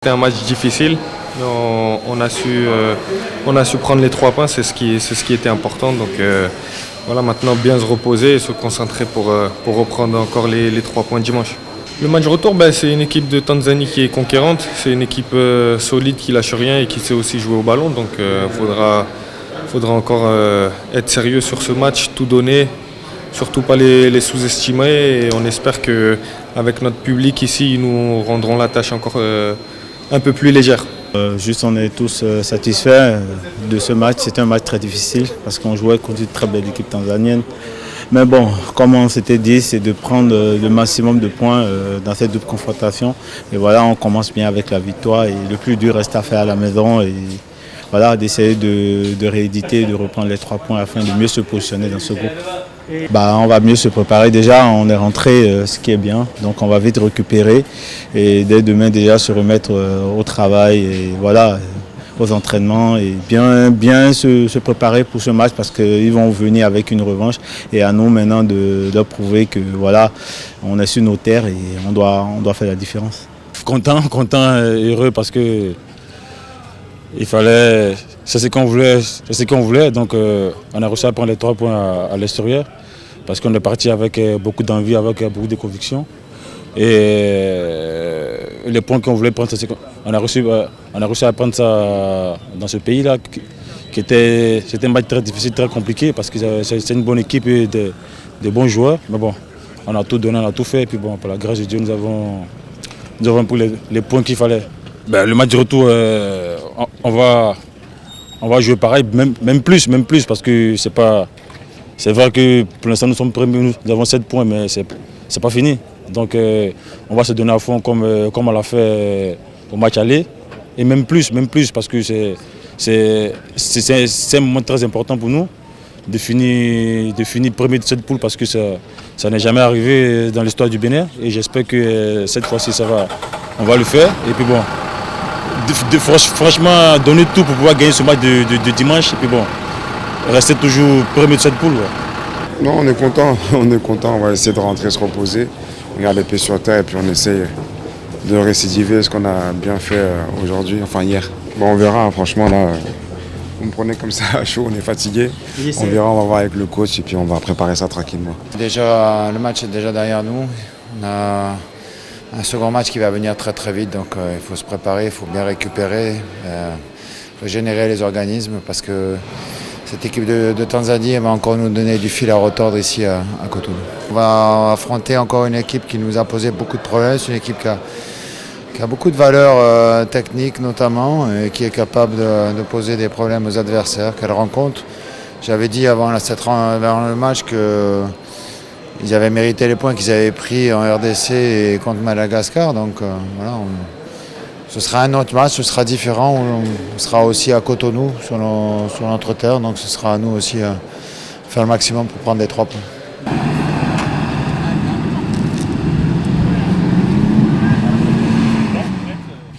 C'était un match difficile, mais on a su prendre les 3 points, c'est ce qui était important. Donc voilà, maintenant bien se reposer et se concentrer pour reprendre encore les 3 points dimanche. Le match retour, c'est une équipe de Tanzanie qui est conquérante, c'est une équipe solide qui lâche rien et qui sait aussi jouer au ballon. Donc faudra encore être sérieux sur ce match, tout donner, surtout pas les sous-estimer. Et on espère qu'avec notre public ici, ils nous rendront la tâche encore un peu plus légère. Juste on est tous satisfaits de ce match. C'était un match très difficile parce qu'on jouait contre une très belle équipe tanzanienne. Mais bon, comme on s'était dit, c'est de prendre le maximum de points dans cette double confrontation. Et voilà, on commence bien avec la victoire et le plus dur reste à faire à la maison. Et voilà, d'essayer de rééditer, de reprendre les 3 points afin de mieux se positionner dans ce groupe. On va mieux se préparer déjà, on est rentré, ce qui est bien, donc on va vite récupérer et dès demain déjà se remettre au travail et voilà, aux entraînements et bien se préparer pour ce match parce qu'ils vont venir avec une revanche et à nous maintenant de leur prouver que voilà, on est sur nos terres et on doit faire la différence. Content, heureux parce que il fallait, c'est ce qu'on voulait, donc on a réussi à prendre les 3 points à l'extérieur parce qu'on est parti avec beaucoup d'envie, avec beaucoup de conviction. Et les points qu'on voulait prendre, on a réussi à prendre ça dans ce pays-là. C'était un match très difficile, très compliqué parce que c'est une bonne équipe et de bons joueurs. Mais bon, on a tout donné, on a tout fait. Et puis bon, par la grâce de Dieu, nous avons pris les points qu'il fallait. Le match de retour, on va jouer pareil, même plus parce que c'est vrai que pour l'instant nous sommes premiers, nous avons 7 points, mais c'est pas fini. Donc on va se donner à fond comme on l'a fait au match aller, et même plus parce que c'est un moment très important pour nous de finir premier de cette poule parce que ça n'est jamais arrivé dans l'histoire du Bénin et j'espère que cette fois-ci on va le faire. Et puis bon, franchement donner tout pour pouvoir gagner ce match de dimanche et puis bon, rester toujours premier de cette poule. Ouais. Non, on est content, on va essayer de rentrer, se reposer, on garde les pieds sur terre et puis on essaye de récidiver ce qu'on a bien fait aujourd'hui, enfin hier. On verra, franchement là, vous me prenez comme ça à chaud, on est fatigué. On verra, on va voir avec le coach et puis on va préparer ça tranquillement. Déjà, le match est déjà derrière nous. On a un second match qui va venir très très vite, donc il faut se préparer, il faut bien récupérer, il faut générer les organismes parce que cette équipe de Tanzanie va encore nous donner du fil à retordre ici à Cotonou. On va affronter encore une équipe qui nous a posé beaucoup de problèmes, c'est une équipe qui a beaucoup de valeurs techniques notamment et qui est capable de poser des problèmes aux adversaires qu'elle rencontre. J'avais dit avant le match qu'ils avaient mérité les points qu'ils avaient pris en RDC et contre Madagascar. Donc voilà, ce sera un autre match, ce sera différent. On sera aussi à Cotonou sur notre terre. Donc ce sera à nous aussi faire le maximum pour prendre les 3 points.